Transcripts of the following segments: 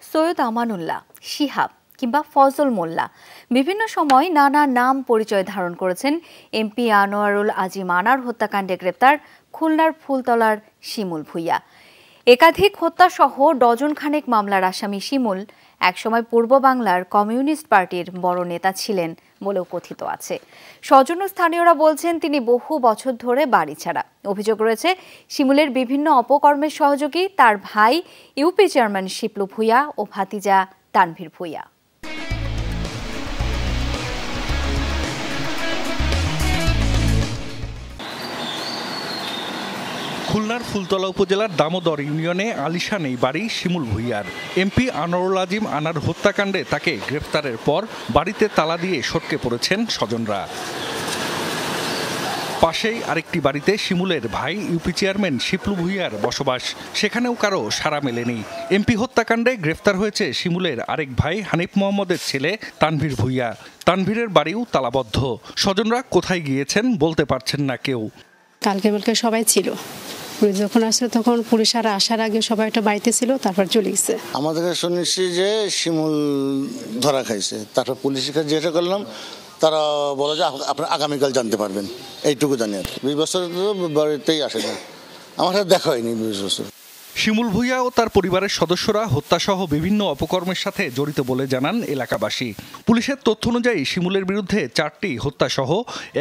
সৈয়দ আমানুল্লাহ, শিহাব কিংবা ফজল মোল্লা বিভিন্ন সময় নানা নাম পরিচয় ধারণ করেছেন এমপি আনোয়ারুল আজিম আনার হত্যাকাণ্ডে গ্রেপ্তার খুলনার ফুলতলার শিমুল ভূঁইয়া। একাধিক হত্যাসহ ডজন খানেক মামলার আসামি শিমুল একসময় পূর্ব বাংলার কমিউনিস্ট পার্টির বড় নেতা ছিলেন বলেও কথিত আছে। স্বজন ও স্থানীয়রা বলছেন তিনি বহু বছর ধরে বাড়ি ছাড়া। অভিযোগ রয়েছে শিমুলের বিভিন্ন অপকর্মের সহযোগী তার ভাই ইউপি চেয়ারম্যান শিপলু ভূঁইয়া ও ভাতিজা তানভীর ভূঁইয়া। খুলনার ফুলতলা উপজেলার দামোদর ইউনিয়নে আলিশান এই বাড়ি শিমুল ভূঁইয়ার। এমপি আনোয়ারুল আজিম আনার হত্যাকাণ্ডে তাকে গ্রেফতারের পর বাড়িতে তালা দিয়ে সটকে পড়েছেন স্বজনরা। পাশেই আরেকটি বাড়িতে শিমুলের ভাই ইউপি চেয়ারম্যান শিপলু ভূঁইয়ার বসবাস, সেখানেও কারো সাড়া মেলেনি। এমপি হত্যাকাণ্ডে গ্রেফতার হয়েছে শিমুলের আরেক ভাই হানিফ মোহাম্মদের ছেলে তানভীর ভূঁইয়া। তানভীরের বাড়িও তালাবদ্ধ। স্বজনরা কোথায় গিয়েছেন বলতে পারছেন না কেউ। কালকে সবাই ছিল, যখন আসলে তখন পুলিশরা আসার আগে সবাই একটা বাড়িতে ছিল, তারপর চলে গেছে। আমাদের শুনেছি যে শিমুল ধরা খাইছে, তারপর পুলিশের কাছে জিজ্ঞাসা করলাম, তারা বলে যে আপনার আগামীকাল জানতে পারবেন, এইটুকু জানি আর কি। 20 বছর বাড়িতেই আসে না, আমার সাথে দেখা হয়নি 20 বছর। শিমুল ভূঁইয়া ও তার পরিবারের সদস্যরা হত্যাসহ বিভিন্ন অপকর্মের সাথে জড়িত বলে জানান এলাকাবাসী। পুলিশের তথ্য অনুযায়ী শিমুলের বিরুদ্ধে 4টি হত্যাসহ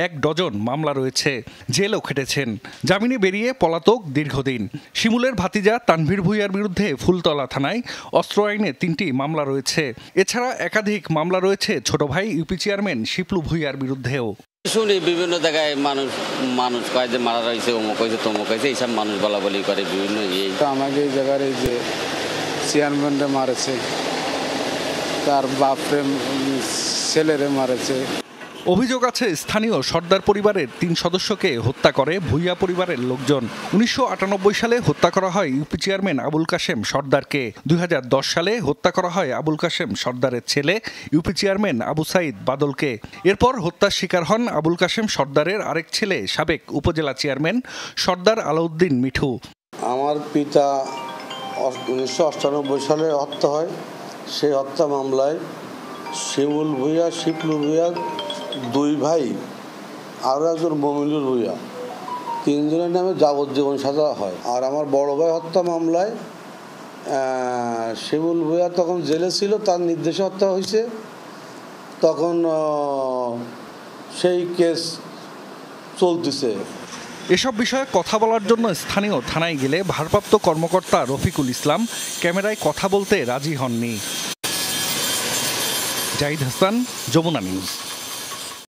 1 ডজন মামলা রয়েছে। জেলও খেটেছেন। জামিনে বেরিয়ে পলাতক দীর্ঘদিন। শিমুলের ভাতিজা তানভীর ভূঁইয়ার বিরুদ্ধে ফুলতলা থানায় অস্ত্র আইনে 3টি মামলা রয়েছে। এছাড়া একাধিক মামলা রয়েছে ছোট ভাই ইউপি চেয়ারম্যান শিপলু ভূঁইয়ার বিরুদ্ধেও। শুনি বিভিন্ন জায়গায় মানুষ কয় যে মারা রয়েছে, অমুক হয়েছে তমুক হয়েছে, এইসব মানুষ বলা বলি করে বিভিন্ন। আমাকে এই জায়গার এই যে চেয়ারম্যানরা মারেছে, তার বাপরে ছেলেরে মারেছে। অভিযোগ আছে স্থানীয় সর্দার পরিবারের 3 সদস্যকে হত্যা করে ভূঁইয়া পরিবারের লোকজন। 1998 সালে হত্যা করা হয় ইউপি চেয়ারম্যান আবুল কাশেম সর্দারকে। 2010 সালে হত্যা করা হয় আবুল কাশেম সর্দারের ছেলে ইউপি চেয়ারম্যান আবু সাইদ বাদলকে। এরপর হত্যার শিকার হন আবুল কাশেম সর্দারের আরেক ছেলে সাবেক উপজেলা চেয়ারম্যান সর্দার আলাউদ্দিন মিঠু। আমার পিতা 1998 সালে হত্যা হয়। সেই হত্যা মামলায় শিমুল ভূঁইয়া, শিপলু ভূঁইয়া 2 ভাই, আরও একজন মমিনুল ভূঁইয়া, 3 জনের নামে যাবজ্জীবন সাজা হয়। আর আমার বড় ভাই হত্যা মামলায় শিমুল ভূঁইয়া তখন জেলে ছিল, তার নির্দেশে হত্যা হয়েছে। তখন সেই কেস চলতেছে। এসব বিষয়ে কথা বলার জন্য স্থানীয় থানায় গেলে ভারপ্রাপ্ত কর্মকর্তা রফিকুল ইসলাম ক্যামেরায় কথা বলতে রাজি হননি। জাহিদ হাসান, যমুনা নিউজ।